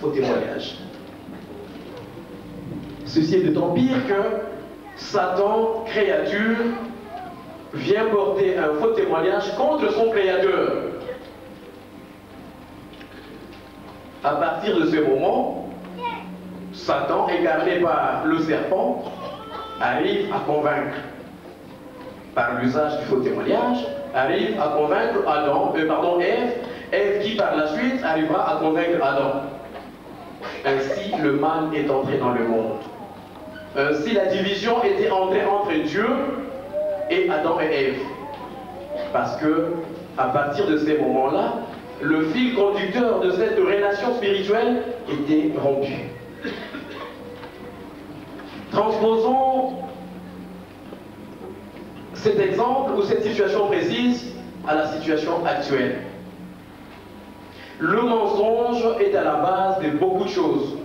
faux témoignage. Ceci est d'autant pire que Satan, créature, vient porter un faux témoignage contre son créateur. À partir de ce moment, Satan, incarné par le serpent, arrive à convaincre, par l'usage du faux témoignage, arrive à convaincre Ève qui par la suite arrivera à convaincre Adam. Ainsi, le mal est entré dans le monde. Ainsi, la division était entrée entre Dieu et Adam et Ève. Parce que, à partir de ces moments-là, le fil conducteur de cette relation spirituelle était rompu. Transposons cet exemple ou cette situation précise à la situation actuelle. Le mensonge est à la base de beaucoup de choses.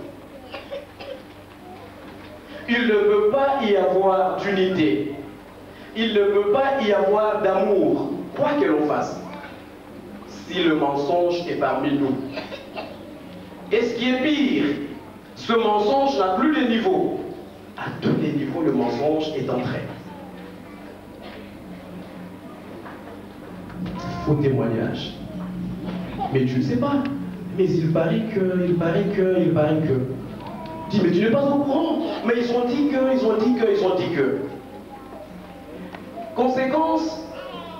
Il ne peut pas y avoir d'unité. Il ne peut pas y avoir d'amour, quoi que l'on fasse, si le mensonge est parmi nous. Et ce qui est pire, ce mensonge n'a plus de niveau. À tous les niveaux, le mensonge est entré. Faux témoignage. Mais tu ne sais pas. Mais il paraît que. Dis, mais tu n'es pas au courant. Mais ils ont dit que. Conséquence,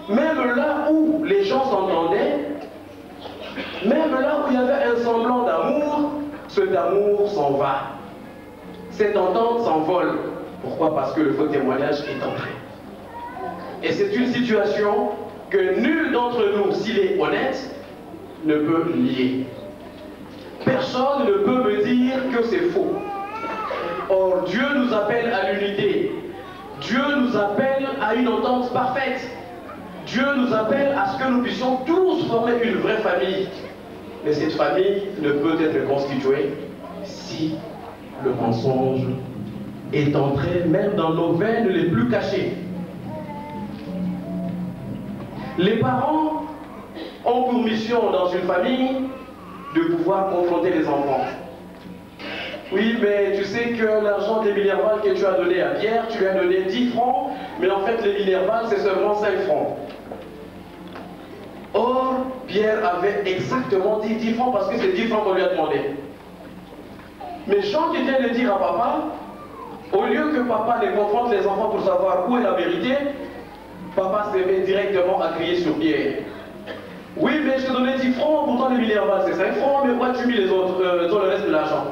même là où les gens s'entendaient, même là où il y avait un semblant d'amour, cet amour s'en va. Cette entente s'envole. Pourquoi? Parce que le faux témoignage est entré. Et c'est une situation que nul d'entre nous, s'il est honnête, ne peut nier. Personne ne peut me dire que c'est faux. Or, Dieu nous appelle à l'unité. Dieu nous appelle à une entente parfaite. Dieu nous appelle à ce que nous puissions tous former une vraie famille. Mais cette famille ne peut être constituée si le mensonge est entré même dans nos veines les plus cachées. Les parents ont pour mission dans une famille de pouvoir confronter les enfants. Oui, mais tu sais que l'argent des Minerval que tu as donné à Pierre, tu lui as donné 10 francs, mais en fait les Minerval c'est seulement 5 francs. Or, Pierre avait exactement dit 10 francs parce que c'est 10 francs qu'on lui a demandé. Mais Jean qui vient de dire à papa, au lieu que papa les confronte les enfants pour savoir où est la vérité, papa se met directement à crier sur Pierre. Oui, mais je te donnais 10 francs, pourtant les Minerval c'est 5 francs, mais pourquoi tu mis les autres, le reste de l'argent?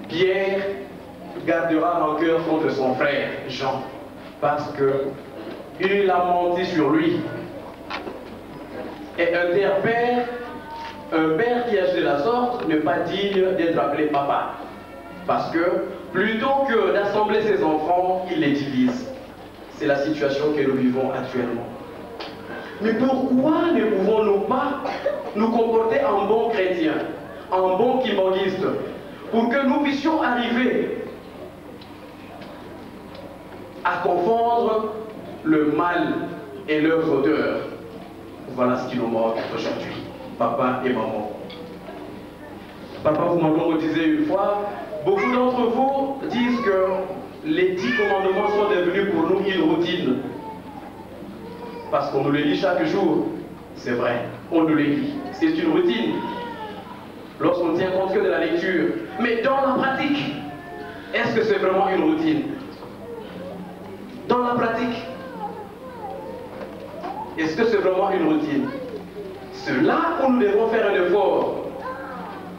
Pierre gardera rancœur contre son frère Jean, parce que il a menti sur lui. Et un père qui agit de la sorte n'est pas digne d'être appelé papa. Parce que plutôt que d'assembler ses enfants, il les divise. C'est la situation que nous vivons actuellement. Mais pourquoi ne pouvons-nous pas nous comporter en bons chrétiens, en bons kimbanguistes, pour que nous puissions arriver à confondre le mal et leurs odeurs? Voilà ce qui nous manque aujourd'hui, papa et maman. Papa, vous m'avez dit une fois, beaucoup d'entre vous disent que les 10 commandements sont devenus pour nous une routine. Parce qu'on nous les lit chaque jour. C'est vrai, on nous les lit. C'est une routine. Lorsqu'on ne tient compte que de la lecture. Mais dans la pratique, est-ce que c'est vraiment une routine? Dans la pratique, est-ce que c'est vraiment une routine? C'est là où nous devons faire un effort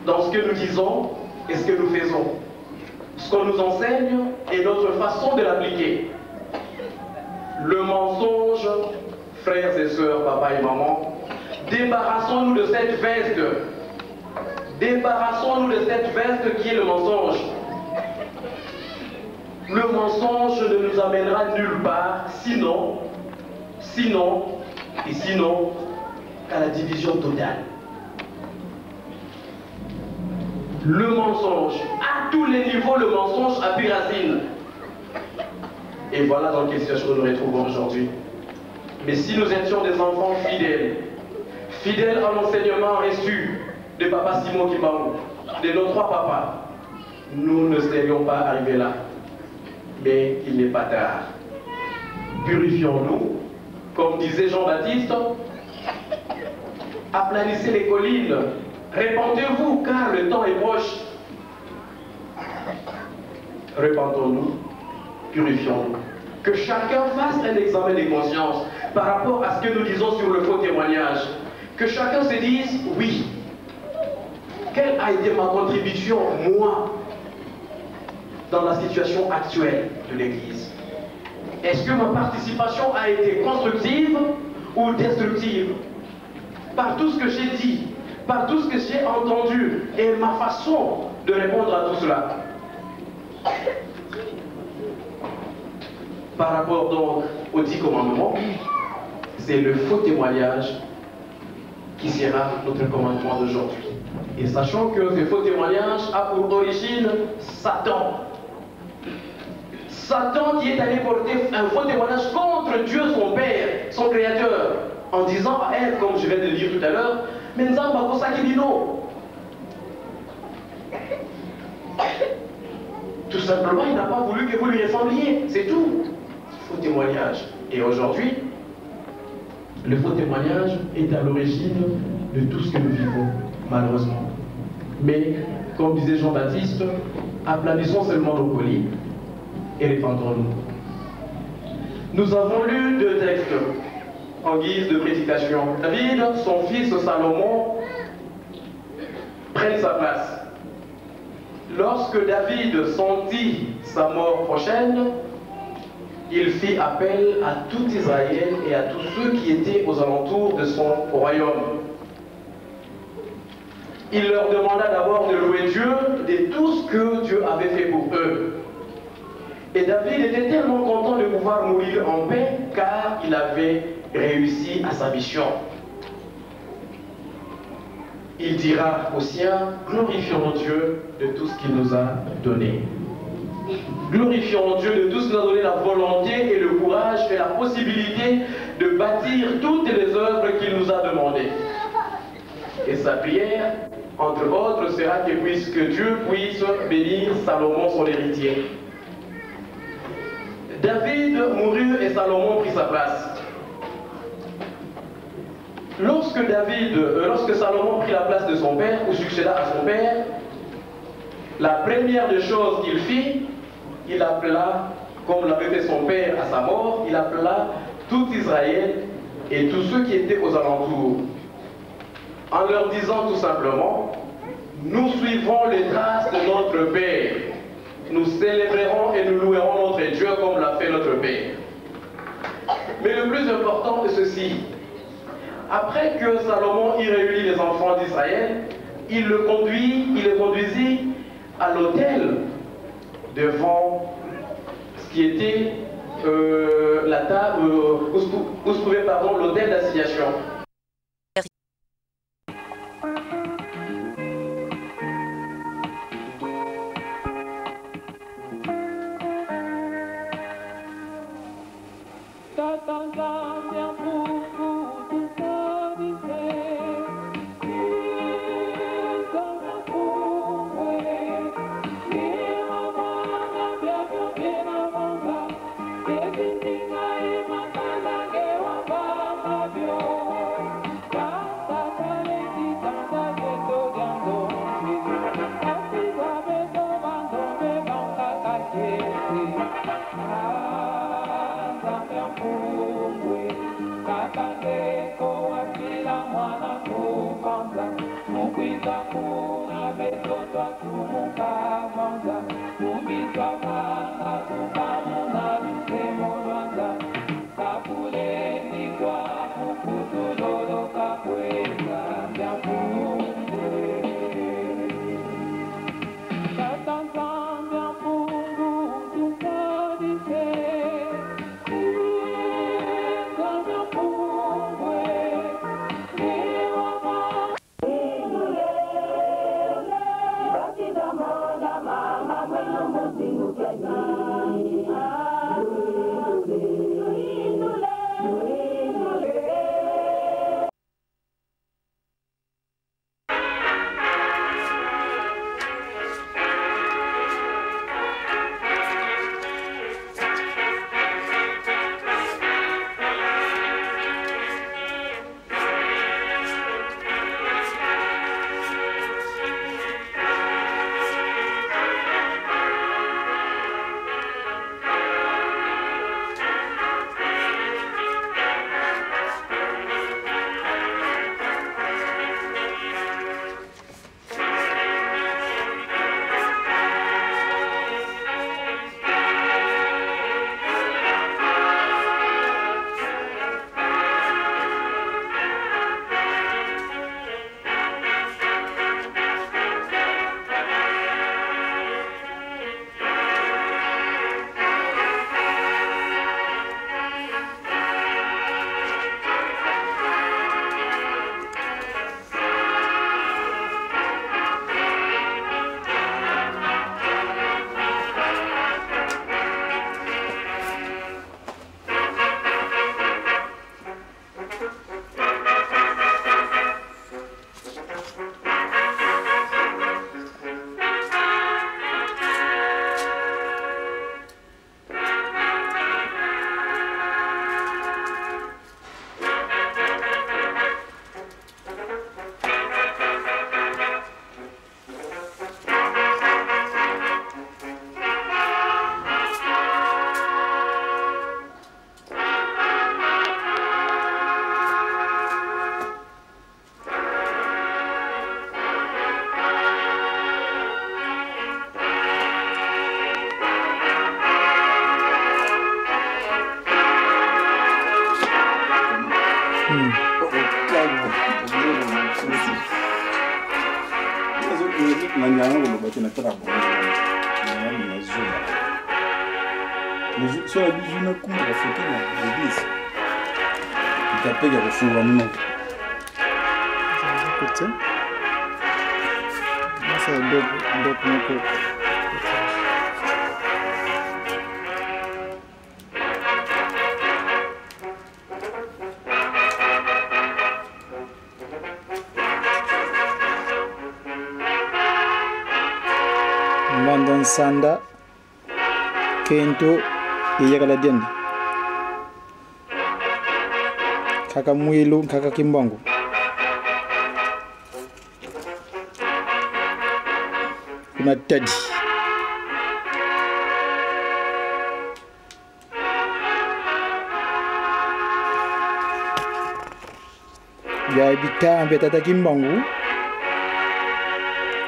dans ce que nous disons et ce que nous faisons. Ce qu'on nous enseigne et notre façon de l'appliquer. Le mensonge, frères et sœurs, papa et maman, débarrassons-nous de cette veste. Débarrassons-nous de cette veste qui est le mensonge. Le mensonge ne nous amènera nulle part, sinon qu'à la division totale. Le mensonge, à tous les niveaux, le mensonge a pris racine. Et voilà dans quelle situation nous nous retrouvons aujourd'hui. Mais si nous étions des enfants fidèles, fidèles à l'enseignement reçu, de papa Simon Kimbaou, de nos trois papas, nous ne serions pas arrivés là. Mais il n'est pas tard. Purifions-nous, comme disait Jean-Baptiste, aplanissez les collines, répandez-vous car le temps est proche. Répandons-nous, purifions-nous. Que chacun fasse un examen de conscience par rapport à ce que nous disons sur le faux témoignage. Que chacun se dise, oui, quelle a été ma contribution, moi, dans la situation actuelle de l'Église? Est-ce que ma participation a été constructive ou destructive? Par tout ce que j'ai dit, par tout ce que j'ai entendu et ma façon de répondre à tout cela. Par rapport donc aux 10 commandements, c'est le faux témoignage qui sera notre commandement d'aujourd'hui. Et sachant que ce faux témoignage a pour origine Satan. Satan qui est allé porter un faux témoignage contre Dieu son Père, son Créateur, en disant à elle, comme je viens de le dire tout à l'heure, mais tout simplement, il n'a pas voulu que vous lui ressembliez, c'est tout. Faux témoignage. Et aujourd'hui, le faux témoignage est à l'origine de tout ce que nous vivons, malheureusement. Mais, comme disait Jean-Baptiste, aplanissons seulement nos collines et répandons-nous. Nous avons lu 2 textes en guise de prédication. David, son fils Salomon, prennent sa place. Lorsque David sentit sa mort prochaine, il fit appel à tout Israël et à tous ceux qui étaient aux alentours de son royaume. Il leur demanda d'abord de louer Dieu de tout ce que Dieu avait fait pour eux. Et David était tellement content de pouvoir mourir en paix car il avait réussi à sa mission. Il dira aux siens, glorifions Dieu de tout ce qu'il nous a donné. Glorifions Dieu de tout ce qu'il nous a donné, la volonté et le courage et la possibilité de bâtir toutes les œuvres qu'il nous a demandées. Et sa prière, entre autres, sera que Dieu puisse bénir Salomon, son héritier. David mourut et Salomon prit sa place. Lorsque Salomon prit la place de son père, ou succéda à son père, la première des choses qu'il fit, il appela, comme l'avait fait son père à sa mort, il appela tout Israël et tous ceux qui étaient aux alentours, en leur disant tout simplement, nous suivrons les traces de notre Père, nous célébrerons et nous louerons notre Dieu comme l'a fait notre Père. Mais le plus important est ceci, après que Salomon y réunit les enfants d'Israël, il les conduisit à l'autel devant ce qui était la table où se trouvait l'autel d'assignation. nganyanga lo bakina trabo na zuba mais sur la bijou na kumba la photo na l'église itapega kufunga mno écoute ça donc moko Mandan Sanda Kento Iyagala Dendi Kaka Mwilu Kaka Kimbangu Kuna Tadi ya Bitambe Tata Kimbangu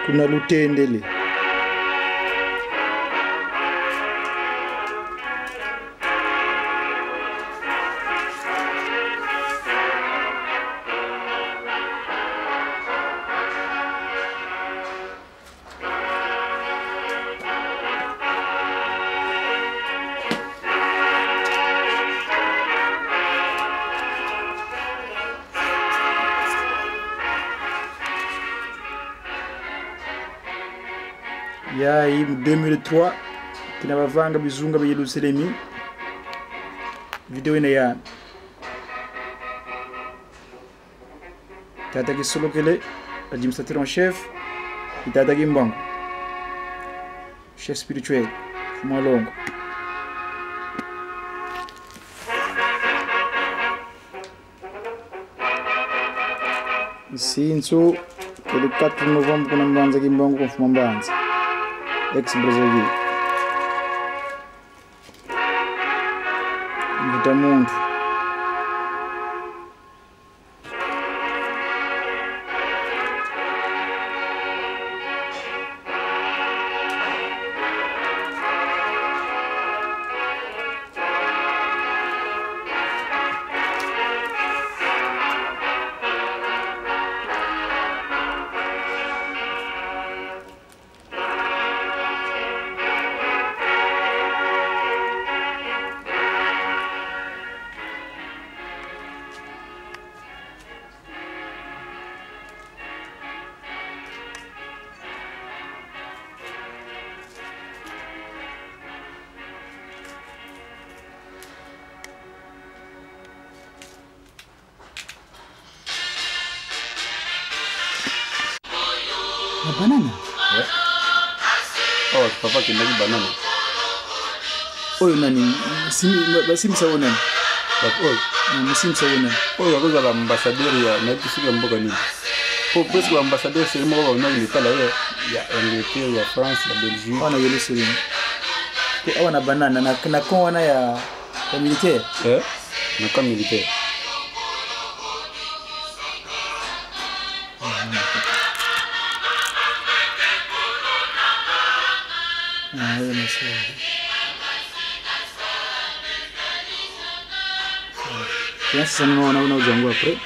kuna Lutendele ya hii 2003 kina bavanga bizunga ba Yerusalemu video ina ya Tata Kisolokele administrateur en chef Tata Kimbangu chef spirituel Fumalongo Sinso le 4 novembre kuna Mbanza Kimbangu kwa Fumambanza ex-Brazzaville Mutamundu banana ouais oh papa qui m'a dit banana oyo nani basimisa wo nani oyo musimisa wo nani oyo akozala ambassadeur ya nayebi mboka nini po presque ambassadeur seri moko baonaki litala ya Angleterre ya France ya Belgique wana Yerusalemu te awa na banana na kon wana ya militaire na camp militaire oui, monsieur. Ça nous on a un après.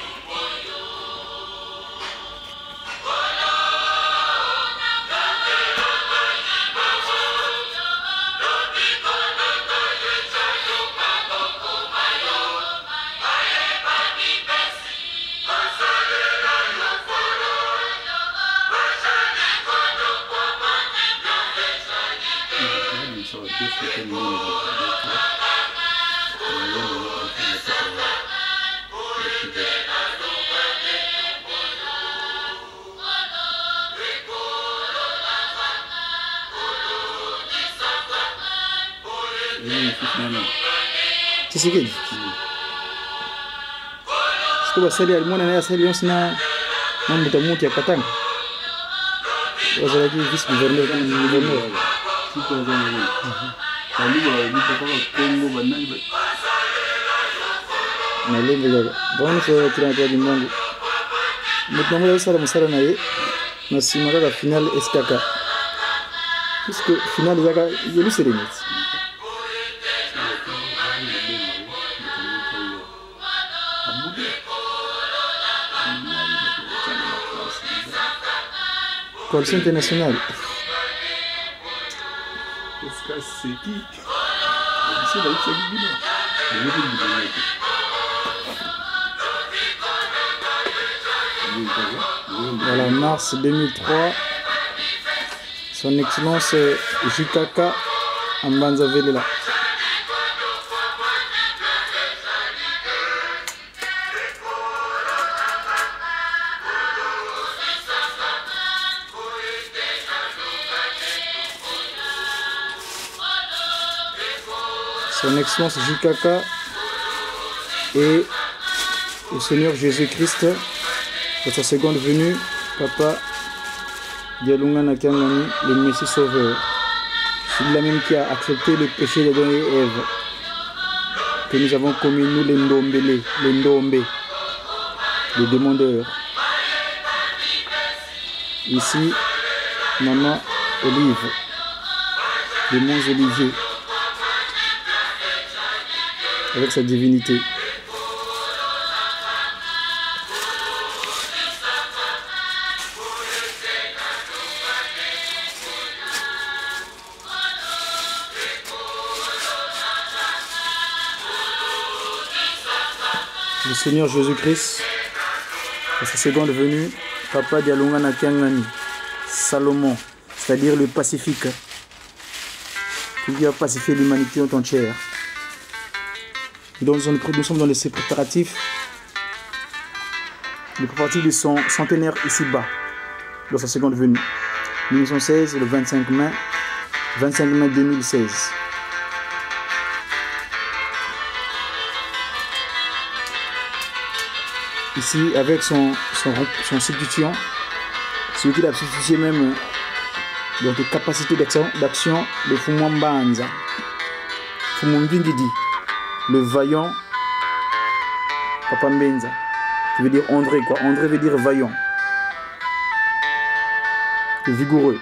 Tisigeni. Sikuwa sali alimwona naye sali yonsina mambo tamuti ya Katanga. Wazalaji vice gouverneur kama gouverneur. Sikuwa zana. Aliwa alipo kwa Kongo banani. Na lengo la bwana so tunatoa Kimbangu. Mtumwa usara musara naye na simaka final SKK. Puisque final yaka Yerusalemu. Coalition internationale. C'est qui? C'est la Voilà, mars 2003. Son Excellence JKK Ambanza Velela. Son Excellence JKK et le Seigneur Jésus-Christ, dans sa seconde venue, Papa Dialunga Nakangani, le Messie Sauveur. Celui-là même qui a accepté le péché d'Adam et Ève, que nous avons commis, nous les Ndombélés, les Ndombé, les demandeurs. Ici, Maman Olive, les Monts Oliviers, avec sa divinité. Le Seigneur Jésus-Christ, à sa seconde venue, Papa Dialunga Nakangani, Salomon, c'est-à-dire le Pacifique, qui vient pacifier l'humanité en entière. Nous sommes dans les préparatifs de son centenaire ici-bas, dans sa seconde venue. 1916, le 25 mai 2016. Ici, avec son substitution, celui qui l'a substitué même, donc les capacités d'action de Fumwambanza, Fumwambingidi, le vaillant Papa Mbenza, qui veut dire André, quoi. André veut dire vaillant, le vigoureux.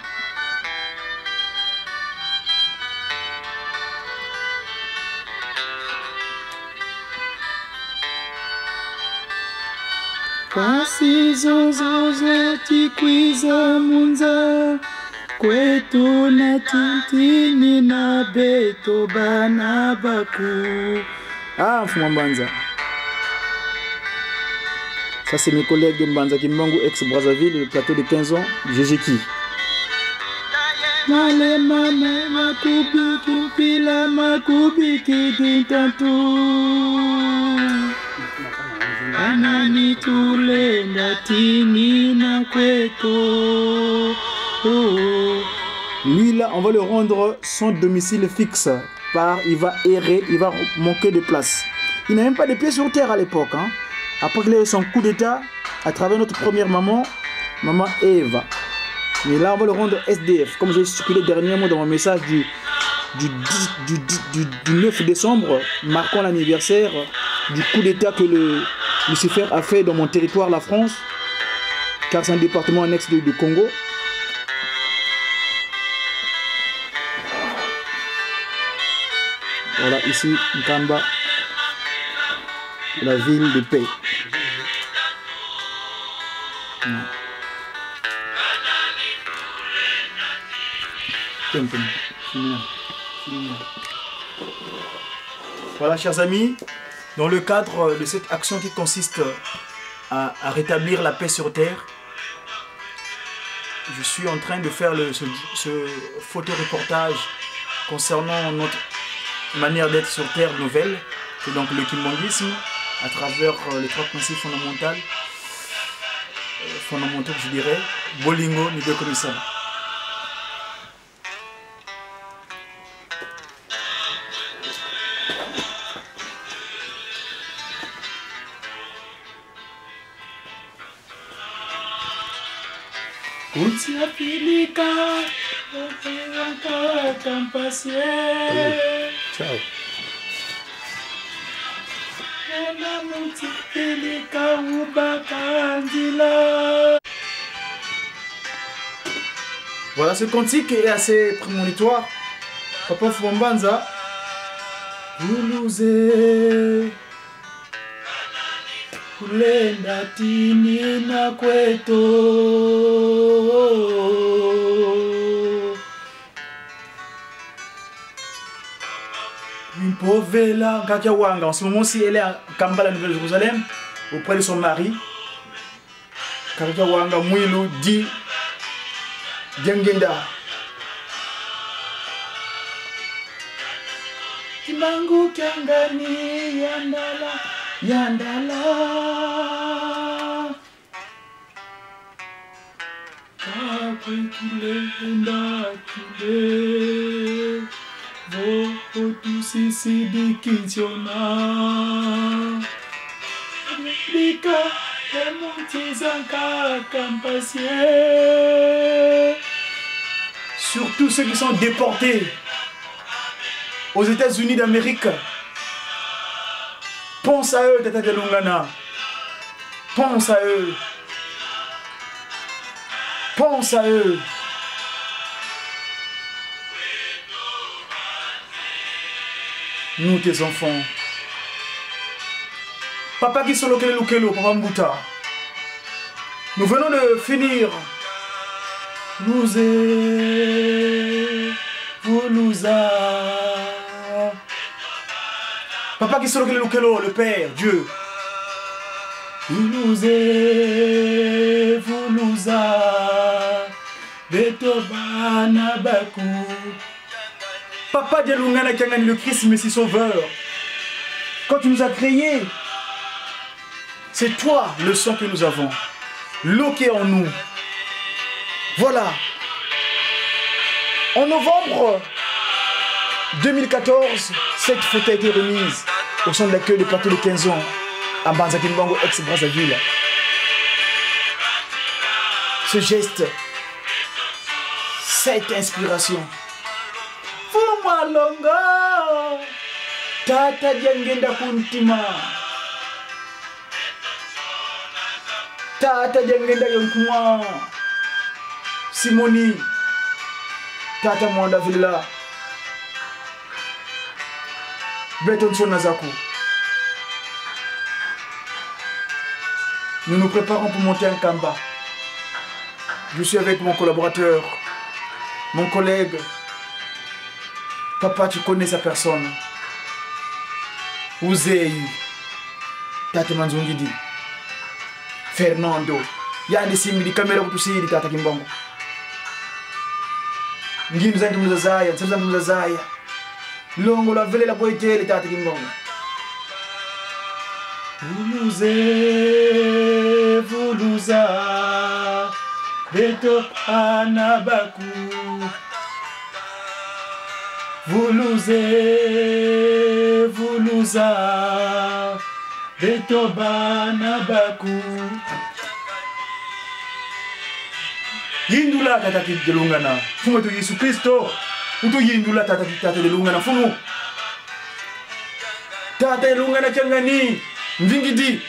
Kasi zozo tikwiza munza kwetu na tintini na beto bana baku. Ah, Fumwambanza. Ça c'est mes collègues de Mbanza Kimbangu ex-Brazzaville, le plateau de 15 ans, Jéjeki. Male mame makubiki pila makubiki dintatu. Anani tulenda tini na kweto. Lui là, on va le rendre son domicile fixe. Il va errer, il va manquer de place. Il n'a même pas de pieds sur terre à l'époque. Hein. Après qu'il ait eu son coup d'état, à travers notre première maman, maman Eva. Mais là, on va le rendre SDF. Comme j'ai stipulé dernièrement dans mon message du 9 décembre, marquant l'anniversaire du coup d'état que Lucifer a fait dans mon territoire, la France, car c'est un département annexe du Congo. Voilà, ici, Nkamba, la ville de paix. Voilà, chers amis, dans le cadre de cette action qui consiste à rétablir la paix sur Terre, je suis en train de faire ce photoreportage concernant notre manière d'être sur Terre nouvelle, c'est donc le kimbanguisme, à travers les trois principes fondamentaux, je dirais, Bolingo, Nido Komisa. Ciao. Voilà, ce cantique est assez prémonitoire. Papa Fumwambanza, vous nous êtes kulenda tini na kweto Povela Kakia Wanga. En ce moment-ci, elle est à Kamba, la Nouvelle-Jérusalem, auprès de son mari. Kakia Wanga Mouilou dit Diangenda. Kimangu Kiangani Yandala Yandala Kakule Ndakile Votu sisi dikinciona Lika Emutizanka Kampasie. Surtout ceux qui sont déportés aux États-Unis d'Amérique. Pense à eux, Tata de Lungana. Pense à eux. Pense à eux. Nous, tes enfants. Papa qui sont lokelo, Papa Mbouta. Nous venons de finir. Voulouza. Papa qui sont lokelo, le Père, Dieu. Voulouza. Betobana Baku. Papa de Lungana Kiangani, le Christ Messie Sauveur. Quand tu nous as créés, c'est toi le sang que nous avons. L'eau qui est en nous. Voilà. En novembre 2014, cette fête a été remise au centre d'accueil de plateau de 15 ans à Banza-Kimbangu, ex-Brazzaville. Ce geste, cette inspiration. Fuma longa, tata jangenda kuntima, tata jangenda yonkuma, Simoni, tata Mwanda Villa, Betonson Nazaku. Nous nous préparons pour monter un Kamba. Je suis avec mon collaborateur, mon collègue. Papa, tu connais sa personne. Ouzei, Tate Manzungidi, Fernando, Yandi Simidi, caméra pour tout Tata Kimbongo. Ngini nous avons Zaya, nous avons Zaya. Longo la vele la boite, Tata Kimbongo. Voulouza, Beto Anabaku. Voulouza, Betobana Baku. Yindula tata de Lungana, Fumo to Yesu Christo, Uto Yindula tata de Lungana, Fumo. Tata de Lungana Kiangani, Mvingidi,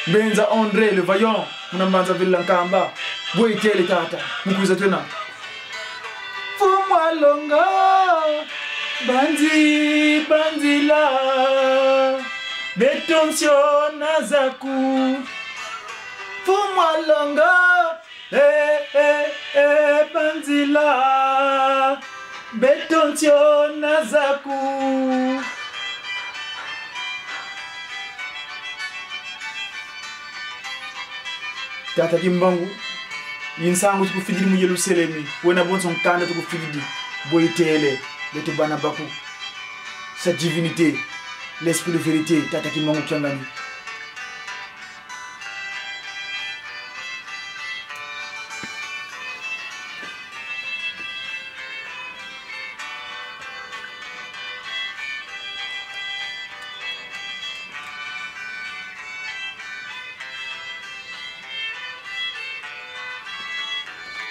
Benza André, le vaillant, Munambanza Villankamba, Boite le tata, Mukuzatuna. Fumo longa. Banzila Betonsio Nazaku Fuma longa Banzila Betonsio Nazaku. Tata Kimbangu Yinsangu tukufidili mu Yerusalemi wena bonson kanda tukufidili boyitele Beto Banabaku, sa divinité, l'esprit de vérité, Tata Kimbangu Kiangani.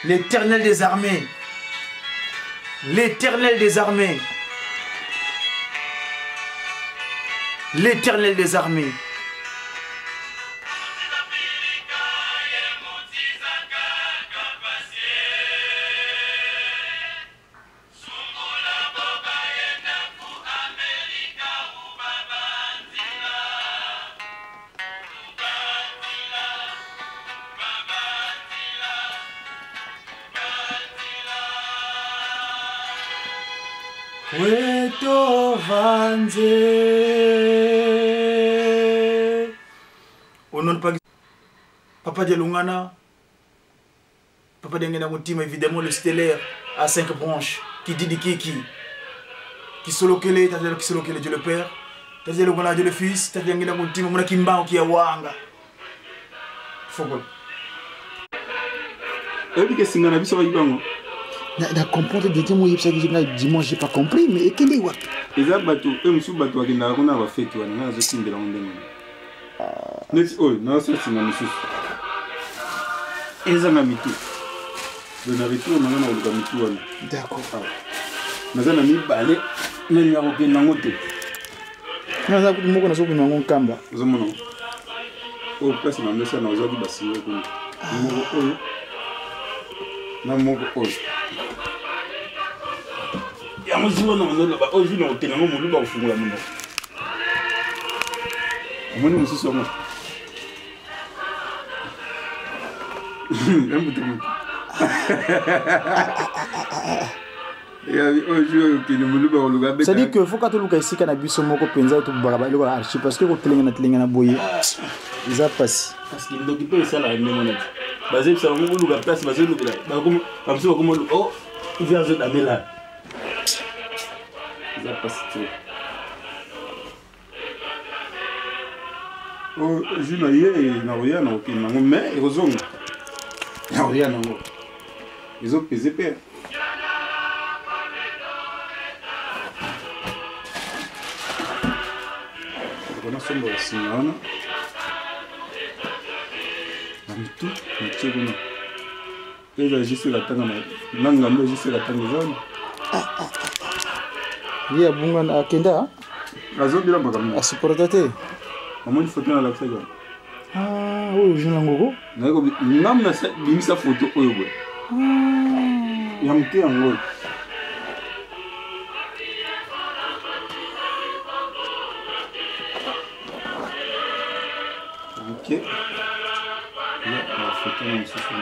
L'Éternel des armées. L'Éternel des armées. L'Éternel des armées. Weto vanze. Au nom de Papa Dialungana, Papa Dengena Moutima, évidemment le stellaire à 5 branches, qui dit qui solo kele, qui solo kele Dieu le Père, Dieu le Dieu le Fils, Dengena Moutima, Mona Kimba qui a wanga. Football. Et puis que c'est un avis bango. Na comprendre de dire moi dimanche j'ai pas compris mais quel est what? Eza bato emsu bato akenda kuna ba fete wana nazo timbela ndenge. Next oh na so singa misusu. Eza na mitu. Dona retour na na oluka mitu wana. D'accord. Naza na mibale nani ya kokenda ngote. Naza kuti moko na so kuna ngokamba. Ozomona. Oh place na ndesa na ozaki basinga kuna. Moko oyo. Na moko oyo. Ya muzima na manola ba oju na hotel ngo mulu ba ufungula muno. Amoni mususu ngo. Embutumu. Ya oju ke ni mulu ba oluga beta. C'est-à-dire que faut ka to luka isika na biso moko penza to baraba luka archi parce que ko telenga na boye. Ils a passé. Parce qu'il doit pas ça la remonade. Basé sur le luga place basé luga. Ba comme ça comme oh il vient de d'amela. Ça passe tout. Oh, je n'ai rien na aucun moment, mais ils ont rien na moi. Ils ont pesé père. On a son bon signal. Tout, tu vois. Et là, je suis la tanga na ngamba je suis la tanga zone. Iya bunga akenda Azobira makambo. Asuportate. Amoni photo na la fega. Ah, oyo jina ngoko. Nako namna bimisa photo oyo bwe. Ya mke yango. OK. Ya la photo na msusu.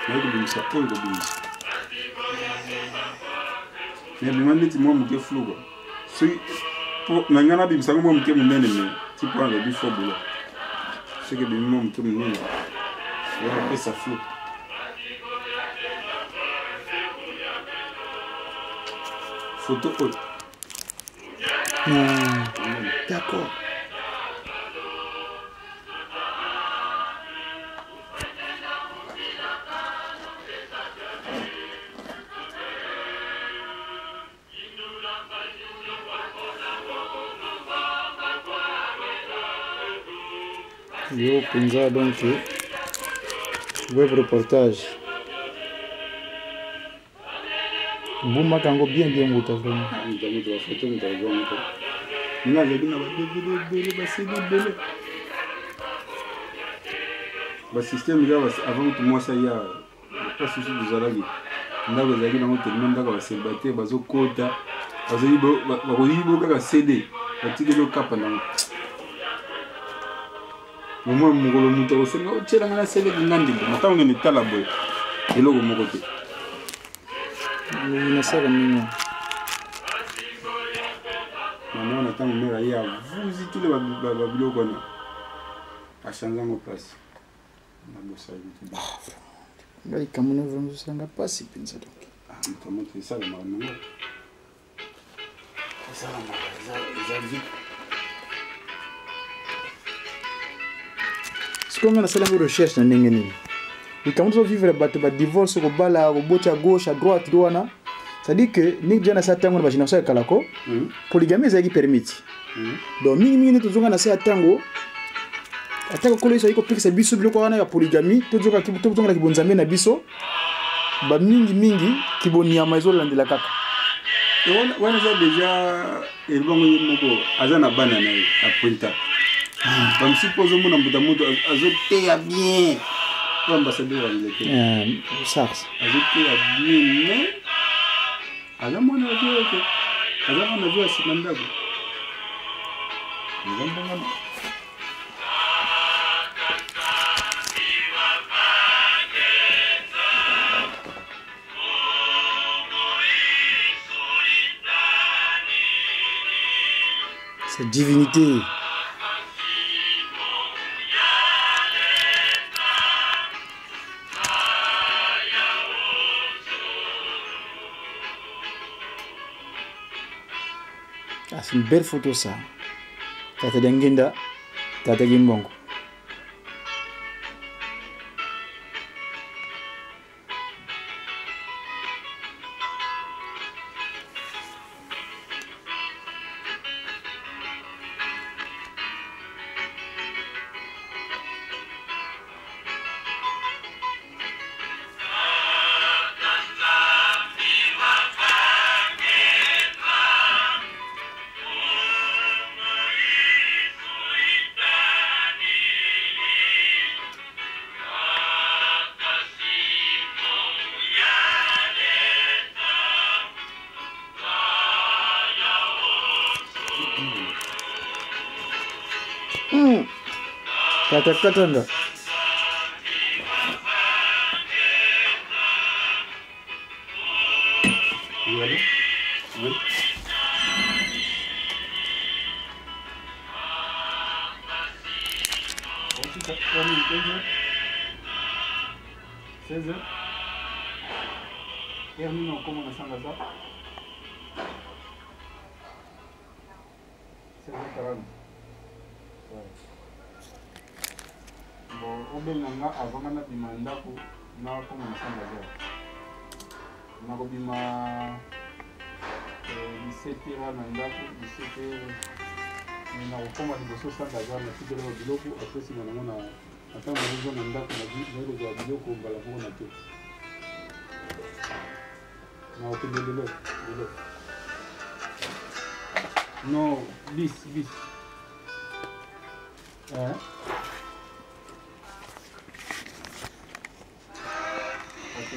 Nako bimisa oyo bimisa. Mais je me dis que je suis flou. Si je suis flou, je suis flou. Si je suis flou, je suis flou. Je suis flou. Photo. D'accord. Yo pensa donc web reportage. Bouma kango bien ngota vraiment. La photo de la zone. Nous avons dit le système avant tout moi ça y a pas souci de zalagi. Nous avons dit dans notre monde d'accord c'est battre bazo kota. Bazo yibo kaka CD. Batiki le cap na. Moi mugolo muto osenga ochela ngana CD ngandi. Matango ni tala boy. Eloko moko te. Ni nasaka mingi. Maman on attend mère ya vous tous les babilo kona. A changer mon place. Na bossa yitu. Ngai kamuna vraiment sanga pasi pensa donc. Ah, comment tu ça le maman. Ça la maman, ça vite. Ce qu'on a salé recherche na ndenge nini. Et quand on vivre bato ba divorce ko bala ko bocha gauche à droite doana. C'est-à-dire que ni déjà na satango na génération kalako polygamie ezaki permis. Donc mingi tozonga na sa tango atako kolo isa iko pekisa biso biloko wana ya polygamie tozoka tozonga na kibonzambe na biso ba mingi kiboniama ezolandela kaka. Wana za déjà elongo yimoko azana bana na a pointa. Bam suppose mo na mbuta moto azoteya bien. Ambassadeur wa l'Église. SARS. Azoteya bien mais azamona azoke. Azamona azo asimandako. Ngambanga. sa divinité. Ah, c'est une belle photo ça. Tata Denginda, Tata Gimbongo. Tata Katanga. Oui. Oui. Termino como na sanga za. 16h40. Bon, obel nanga avant na bima ndako na como na sanga za. Na ko bima 17h na ndako 17h. Na ko koma liboso sanga za na tidelo biloko apesi na ngona ata mwanzo na ndako na bilo za biloko mbala bona te. Non, on peut de l'eau. Non, bis. Hein? Ok.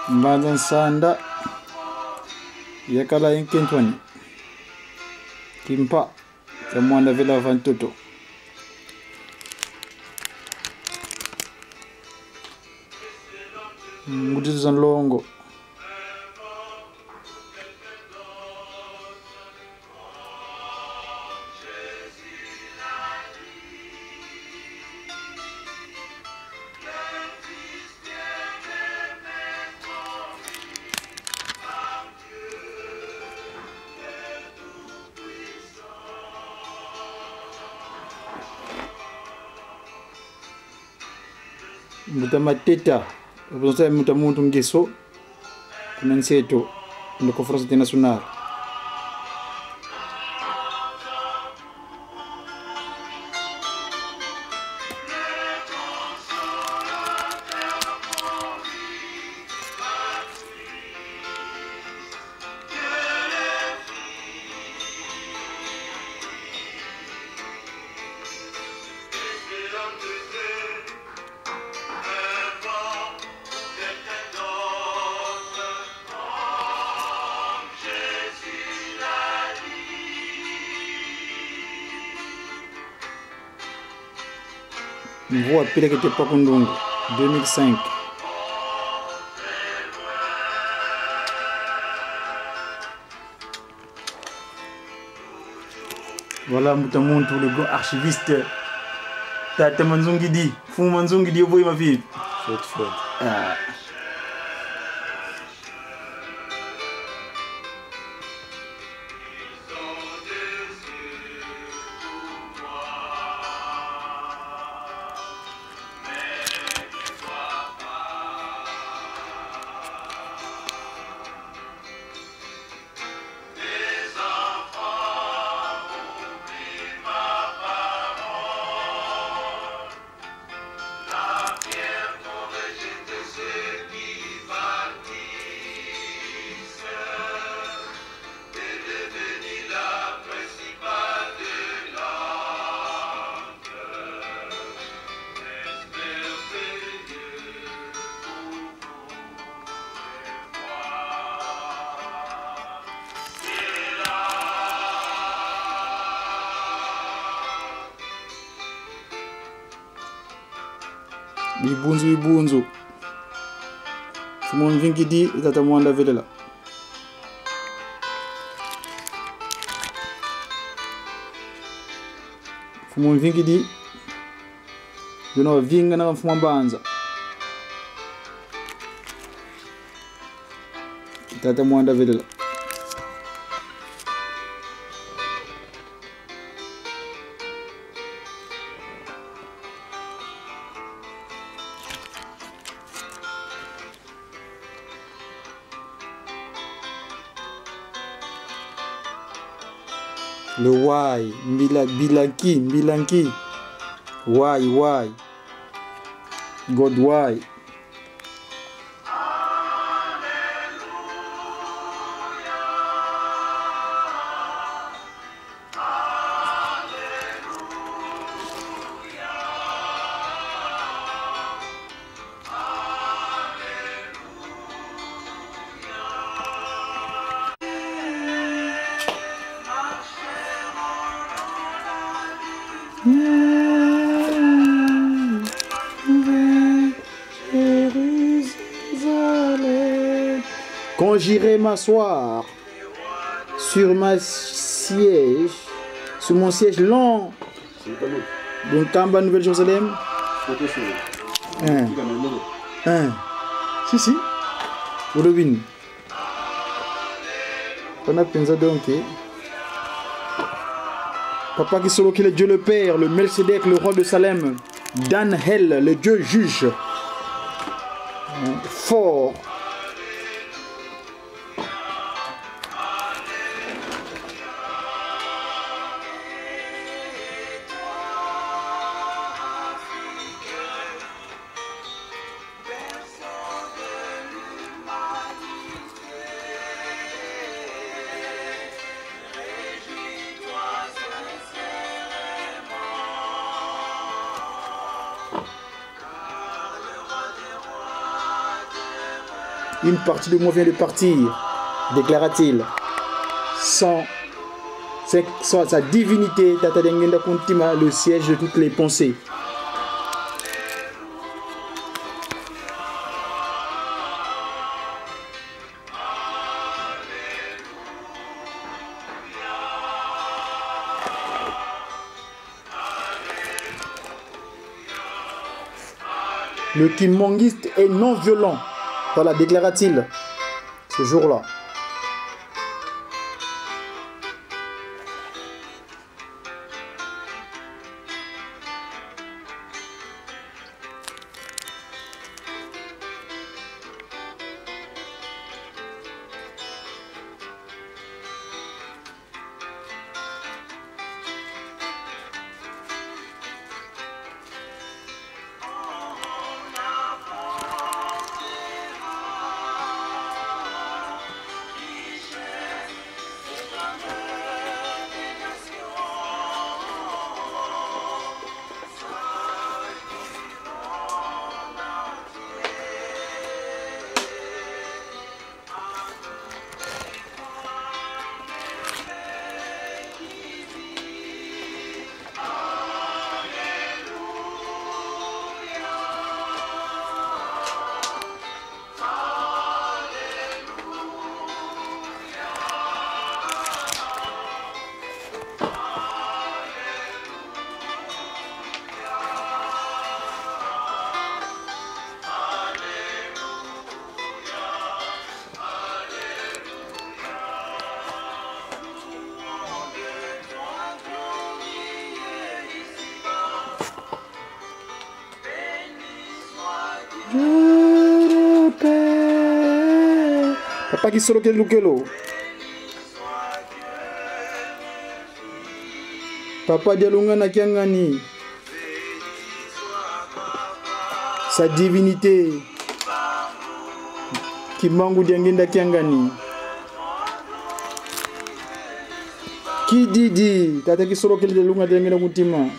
Mbadan Sanda Yakala Inkentwani Kimpa Kamwana Villa Vantuto Mudizan Longo Mutamateta Rosa Mutamuntu Ngeso Kunanseto na Conferência Internacional. Mvua pile kete Pakundungu 2005. Voilà Mutamuntu le grand archiviste Tata Manzungidi Fu Manzungidi Oboy ma fille. Faites. Ah. Pierre, ton rejet, ibunzu fumon vingi di tata mwanda vedela fumon vingi di yono vinga na fumon banza tata mwanda vedela le why bilanki why God why Quand j'irai m'asseoir sur mon siège long d'une Kamba Nouvelle-Jérusalem. Si. Robin. On a pensé donc. Papa qui solo qui est Dieu le Père, le Melchizedek, le roi de Salem, Dan-Hel, le Dieu juge. Fort. Une partie de moi vient de partir, déclara-t-il. Sans sa divinité, Tata Dengenda Kuntima, le siège de toutes les pensées. Le kimongiste est non violent. Voilà, déclara-t-il ce jour-là. Papa qui solo lukelo. Papa dialunga na kiangani. Sa divinité. Kimangu diangenda kiangani. Ki didi tata ki solo dialunga diangenda kutima.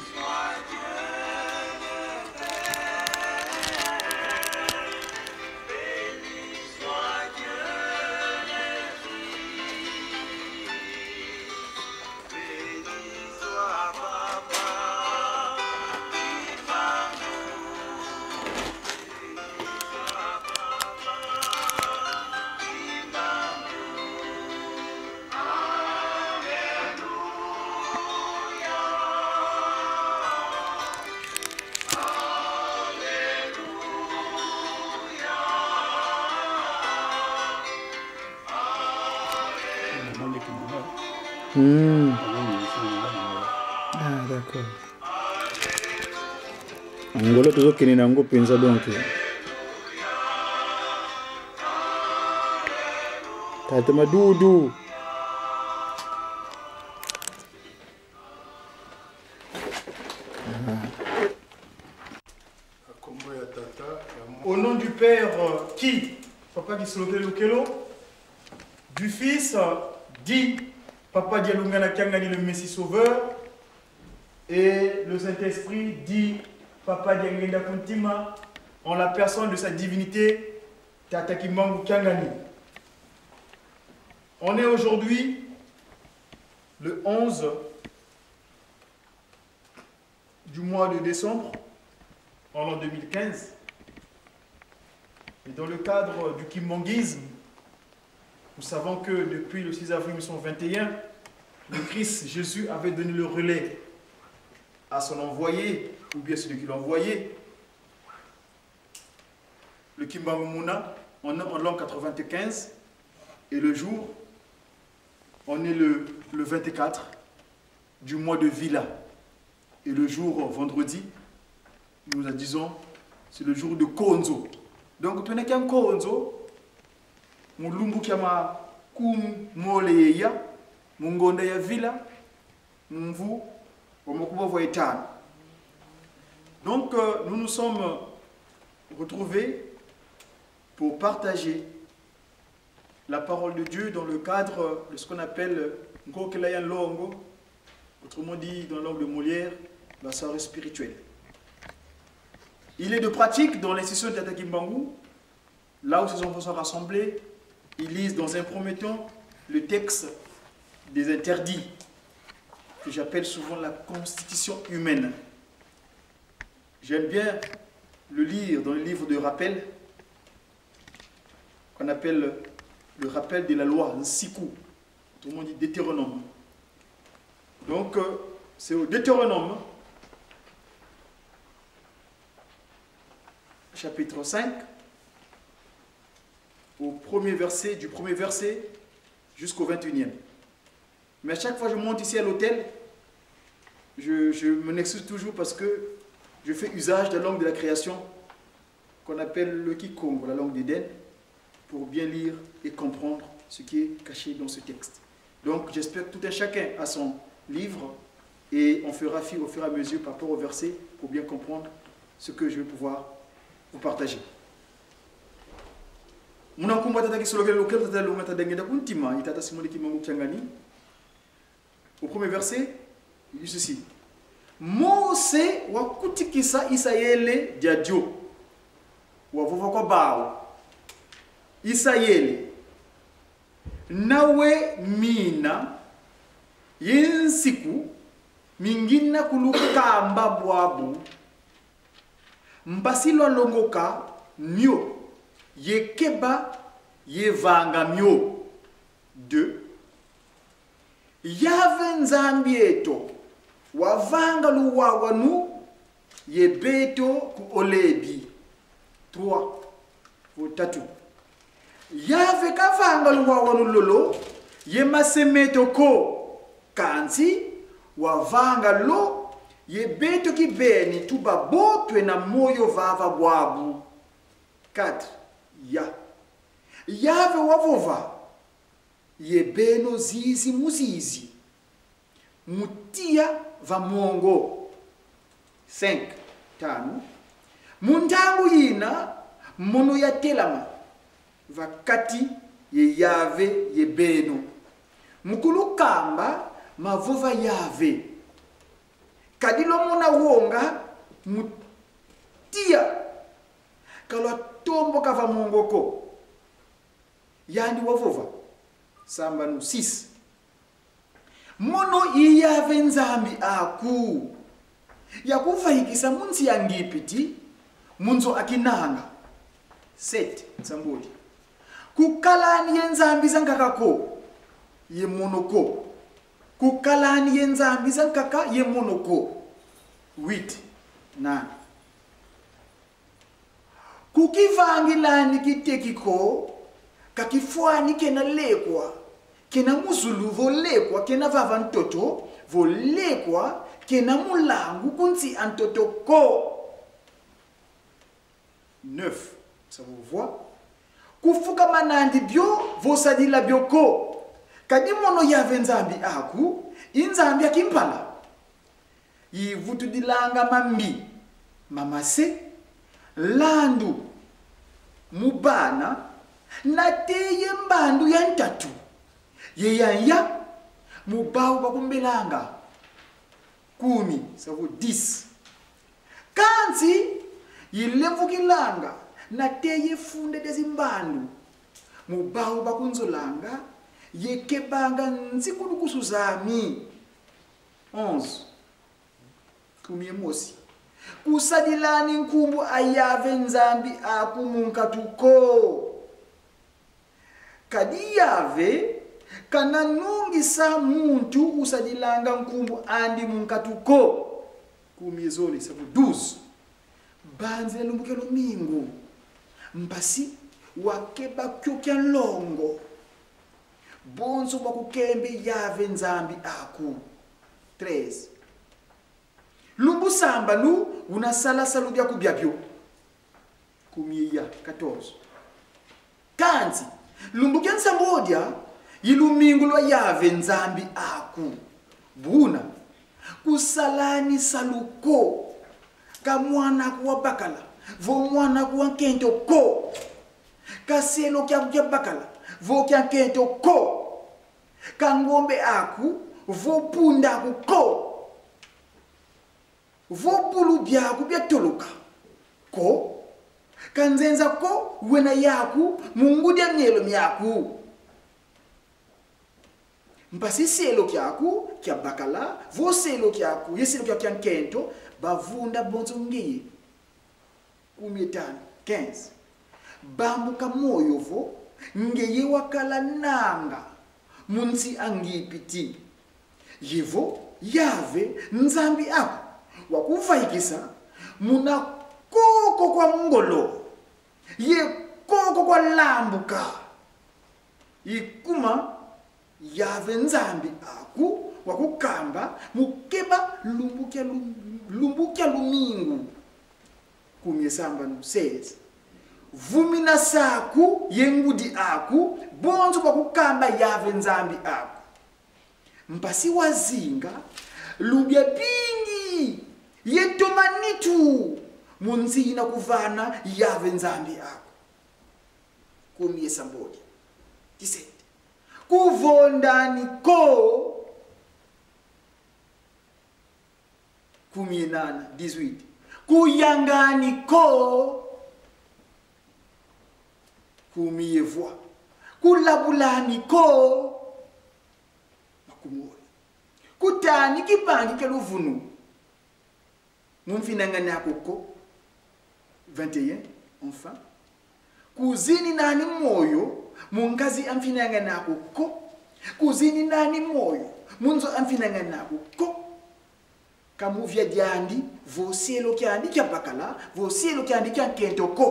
Ah, d'accord. Angola toujours kene nango penza donc. Tata madudu. Au nom du Père, qui? Papa qui se le du Fils, dit Papa Dialungana Kiangani le Messie Sauveur. Et le Saint-Esprit dit Papa Diangenda Kuntima en la personne de sa divinité Tata Kimbangu Kiangani. On est aujourd'hui le 11 du mois de décembre en l'an 2015. Et dans le cadre du kimbanguisme, nous savons que depuis le 6 avril 1921, le Christ Jésus avait donné le relais à son envoyé, ou bien celui qui l'a envoyé, le Kimbangu Muna, en l'an 95, et le jour, on est le 24 du mois de Vila. Et le jour, vendredi, nous disons, c'est le jour de Konzo. Donc, tu n'es qu'un Konzo, mon lumbu kiama kum moleya, mon gonda ya Vila, mon vous, donc, nous nous sommes retrouvés pour partager la parole de Dieu dans le cadre de ce qu'on appelle Ngokelayan Longo, autrement dit dans la langue de Molière, la soirée spirituelle. Il est de pratique dans l'institution de Tata Kimbangu, là où ces enfants sont rassemblés, ils lisent dans un premier temps le texte des interdits, que j'appelle souvent la constitution humaine. J'aime bien le lire dans le livre de rappel, qu'on appelle le rappel de la loi, Nsiku, tout le monde dit Deutéronome. Donc, c'est au Deutéronome, chapitre 5, au premier verset, du premier verset jusqu'au 21e. Mais à chaque fois que je monte ici à l'hôtel, je m'en excuse toujours parce que je fais usage de la langue de la création qu'on appelle le Kikongo, la langue d'Éden, pour bien lire et comprendre ce qui est caché dans ce texte. Donc j'espère que tout un chacun a son livre et on fera fi au fur et à mesure par rapport au verset pour bien comprendre ce que je vais pouvoir vous partager. Au premier verset, il dit ceci. Mose wakutikisa Isaïele diadio. Wavova bao. Isaïele. Nawe mina. Yensiku. Mingina kulukamba bwabu. Mbasilo longoka. Myo. Yekeba. Yevanga myo. 2. Yave nzambi eto wavanga luwawanu yebeto ku olebi. 3. Tatu. Yave kavanga luwawanu lolo yemasemeto ko kanzi wavanga lo yebeto kibeni tuba botwe na moyo vava bwabu. 4. Yave wavova yebeno zizi muzizi mutia va mongo. 5. Mundangu yina mono ya telama vakati ye yave yebeno mukulu kamba mavova yave kadilo mona wonga mutia kalwa tombo kava mongo ko yandi wavova. Samba no 6. Mono iyave nzambi aku. Yakuvayikisa munsi yangipiti. Munzo akinanga. 7. Sambodi. Kukalani yenzambi zankakako. Ye monoko. Kukalani yenzambi zankaka ye monoko. 8. 9. Kukivangilani kitekiko. Kakifuani kena lekwa kena muzulu volekwa kena vava ntoto volekwa kena mulangu kunti antoto ko 9 ça vous voit kufuka manandi bio vosadila bioko kadi mono yave nzambi aku inzambi akimpala yivutu dilanga mambi mamase landu mubana nateye mbandu ya ntatu yeyanya mubau bakumbelanga 10 ça vaut 10 kanzi yilemvukilanga nateye funde dezimbandu mubau bakunzolanga yekebanga nzikulukusu zami 11 kumi emosi kusadilani nkumbu ayave nzambi akumunkatuko kadi yave kana nungisa muntu usadilanga nkumbu andi munkatuko kumi ezoli sabu 12 banze lumbukelo mingu mbasi wakeba kyokya longo bonso bakukembe yave nzambi aku 13 lumbu samba nu unasala salu bya kubyabyo kumiya 14 kanzi lumbu kensa modia yilumingu lwa yave nzambi aku buna kusalani saluko kamwana kuwa bakala vo mwana kuwa kento ko kaselo kya bakala vo kya kento ko kangombe aku vo punda ku ko vopulu byaku byatoloka ko kanzenza ko wena yaku mungudya myelo myaku mpasi selo kyaku kya bakala vo selo kyaku yeselo kya nkento bavunda bonzo ngiye 15 bambuka moyo vo ngeye wakala nanga munsi angipiti yevo yave nzambi aku wakufaikisa muna koko kwa ngolo ye koko kwa lambuka ikuma yave nzambi aku wakukamba mukeba lumbukya lumingu kumyesamba no 16 vumina saku yengudi aku bonzo kwa kukamba yave nzambi aku mpasi wazinga lubya pingi yetomanitu munzina kuvana yave nzambi ako kumyesa mbodi 17 kuvondani ko kumyenana 18 kuyangani ko kumiyevwa kulabulani ko makumori kutani kipangi keluvunu mumfinangana ko 21 enfin kuzini nani moyo mungazi amfinangana ko kuzini nani moyo munzo amfinangana ko kamuvya diandi vosielo kyandi kya bakala vosielo kyandi kya kento ko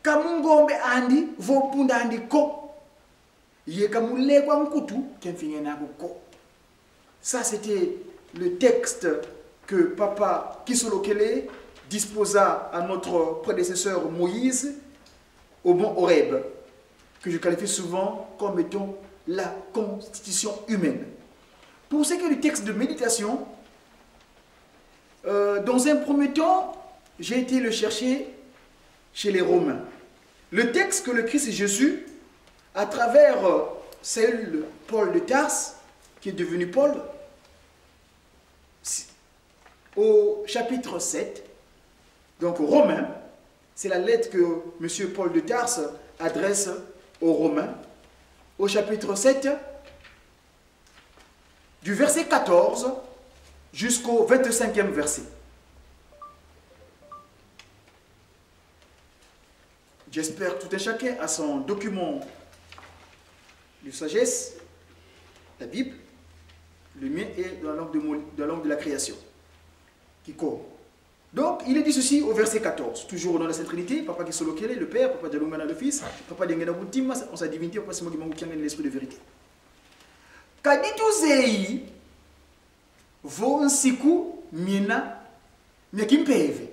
kamungombe andi vopunda andi ko yekamulekwa nkutu kemfinyana ko. Ça c'était le texte que Papa Kisolokele disposa à notre prédécesseur Moïse au mont Horeb, que je qualifie souvent comme étant la constitution humaine. Pour ce qui est du texte de méditation, dans un premier temps, j'ai été le chercher chez les Romains. Le texte que le Christ Jésus, à travers Saül Paul de Tarse, qui est devenu Paul, au chapitre 7, donc Romains, c'est la lettre que M. Paul de Tarse adresse aux Romains, au chapitre 7, du verset 14 jusqu'au 25e verset. J'espère que tout un chacun a son document de sagesse, la Bible. Le mien est dans la langue de la création. Kiko. Donc, il est dit ceci au verset 14, toujours au nom de la Sainte Trinité, Papa qui solo le Père, Papa Dialungana le Fils, Papa Dengena Boutima, en sa divinité, Papa Simo Gimangu Kiangan l'Esprit de vérité. Kaditu zei, vo nsiku mina, myakimpeve,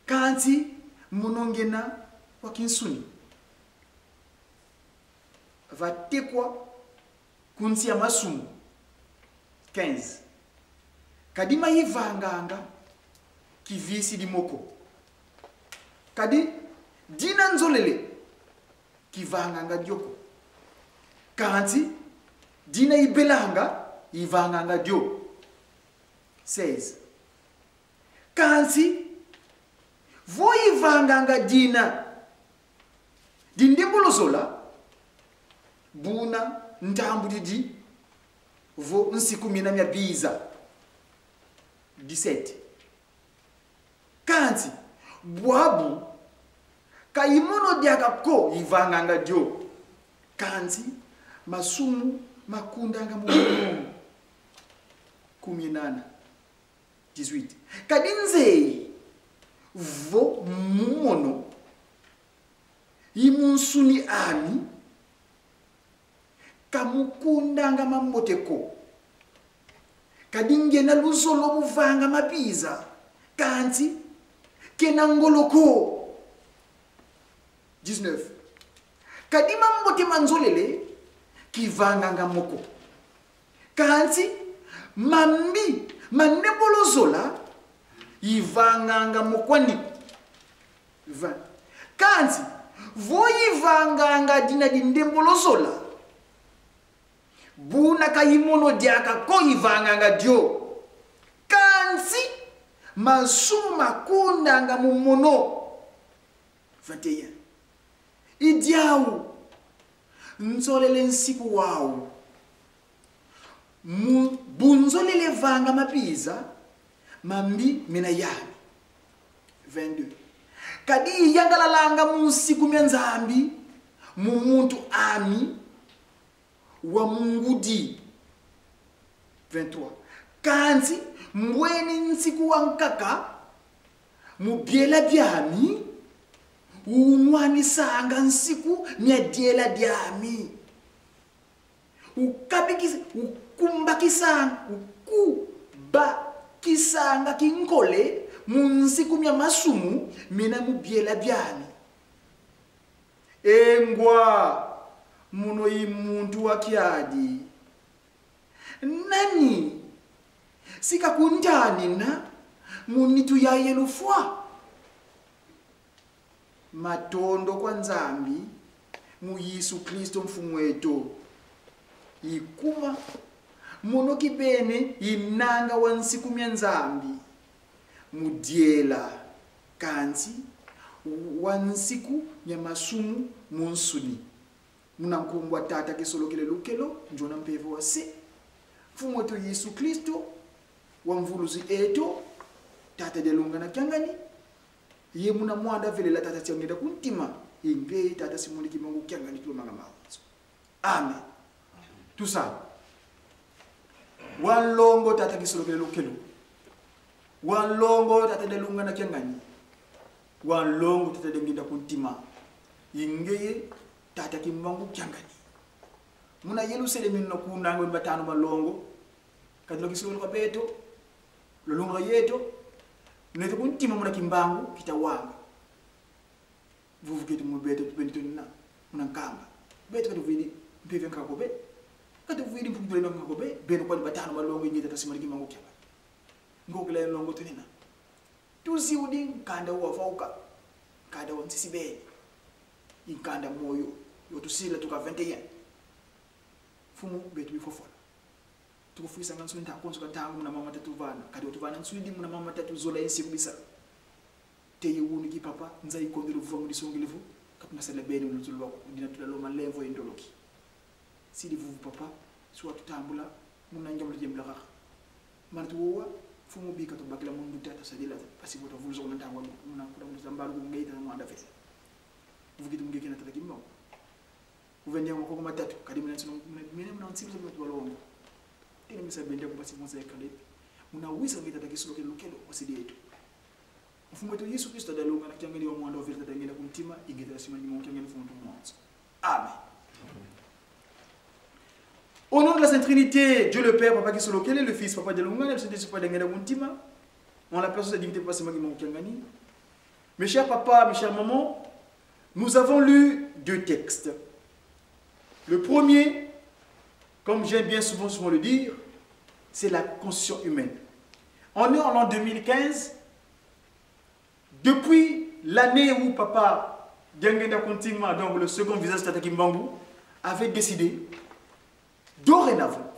kanti munongena wakinsuni, va tekwa kunsi ya masumu, 15. Kadima yivanganga, kivisi di moko. Kadi dina nzolele kivanganga dioko. Kanti dina ibelanga ivanganga dio. 16. Kanti vo ivanganga dina dindembolo zola buna ntambu didi vo nsiku mina mya biza. 17. Kanti bwabu kaimono diaka ko ivanganga dio. Kanti masumu makundanga mumono. 18. Kadinze vo mumono imunsuni ami kamukundanga mamboteko. Kadingena luzolo muvanga mapiza. Kanti kena ngoloko. 19. Kadima mbote manzolele kivanga ngamoko. Kanti mambi manebolozola ivanga ngamokwani. 20. Kanti vo ivanga ngadina dindembolozola buna kayimono diaka ko ivanga ngadio. Kanti masuma kundanga mumono. 21. Idiau nzolele nsiku wao bunzolele vanga mapiza mambi mina yami. 22. Kadi yangalalanga musiku myanzambi mumuntu ami wa mungudi. 23. Kanti mbweni nsiku wankaka mubiela byami unwani sanga nsiku myadiela dyami ukuba kisanga kinkole munsiku mya masumu mina mubiela byami. Engwa muno imuntu wakiadi nani sika kuntani na munitu ya yelufwa matondo kwa nzambi mu Yesu Kristo mfumu wetu ikuma muno kibene imnanga wansiku mya nzambi mudiela kanti wansiku mya masumu munsuni munankumbwa tata kisolokele lukelo njona mpevo wase mfumu wetu Yesu Kristo wamvuluzi eto tata delungana kyangani ye muna mwanda vele la tata tiangeda kuntima inge tata simoni kimangu kyangani tulomanga mawazo. Amen. Tusa walongo tata kisolokele lukelo walongo tata delungana kyangani walongo tata dengida kuntima inge tata kimangu kyangani muna Yerusalemu minno kunango batano malongo kadlo kisolo kwa beto lolunga yeto neto kuntima muna kimbangu kitawanga vuvu ketu mubeto tupendituna muna nkamba beto kadu vidi mpeve nkakobe kadu vidi mpugule nkakobe beno kwa batano malongo nyita tasimali kimbangu kyaba ngokela longo tunina tuzi udi nkanda wafauka kada wansisi be inkanda moyo yotusila tuka 21 fumu betu bifofola tukufuisa nganso ntakonso katangu na mama tatu vana kadi utuvana nswidi muna mama tatu zola yensi kubisa teye wuni ki papa nzai kondelo vuwa ngudi songelevu kapna sele beni ulutulwa dina tulalo malevo endoloki sidi vuvu papa suwa tutambula muna njamlo jemla kha martuwa fumu bika to bakila mundu tata sadila pasi boto vulzo na tangwa muna kuda mundu zambaru ngeita na mwanda fesa vugitu ngeke na tata kimmo uvendia ngoko kwa matatu kadi muna nsino muna nsibu mtu walongo tena misa bende kwa pasi mwanza yakale muna wisa ngita takisolo kelo wasidi yetu Amen. Au nom de la Sainte Trinité, Dieu le Père, Papa qui est quel est le Fils, Papa de l'Unga, le Saint-Esprit, en la personne de la divinité passée, mes chers papas, mes chers mamans, nous avons lu 2 textes. Le premier, comme j'aime bien souvent le dire, c'est la conscience humaine. On est en l'an 2015. Depuis l'année où papa Diangenda Kontingma, donc le second visage Tataki Mbangou, avait décidé, dorénavant,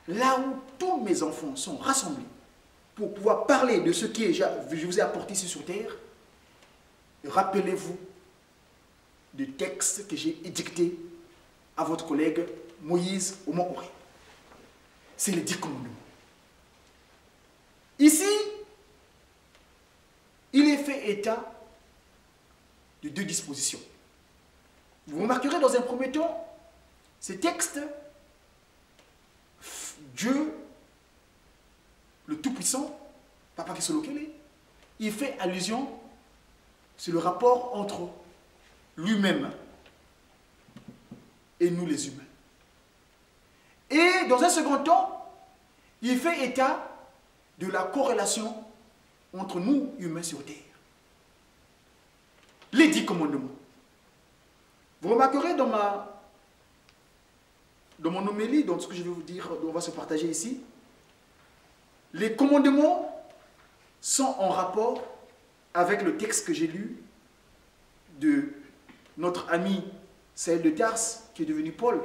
là où tous mes enfants sont rassemblés pour pouvoir parler de ce que je vous ai apporté ici sur terre, rappelez-vous du texte que j'ai édicté à votre collègue Moïse Oumouori. C'est les 10 commandements. Ici, il est fait état de 2 dispositions. Vous remarquerez dans un premier temps, ces textes, Dieu, le Tout-Puissant, Papa Kisolokele, il fait allusion sur le rapport entre lui-même et nous les humains. Et dans un second temps, il fait état de la corrélation entre nous, humains sur terre. Les 10 commandements. Vous remarquerez dans mon homélie, dans ce que je vais vous dire, on va se partager ici, les commandements sont en rapport avec le texte que j'ai lu de notre ami Saël de Tars, qui est devenu Paul,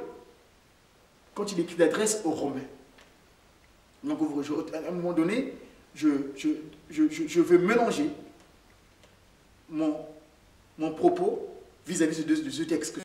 quand il écrit l'adresse aux Romains. Donc, à un moment donné, je veux mélanger mon propos vis-à-vis de ce texte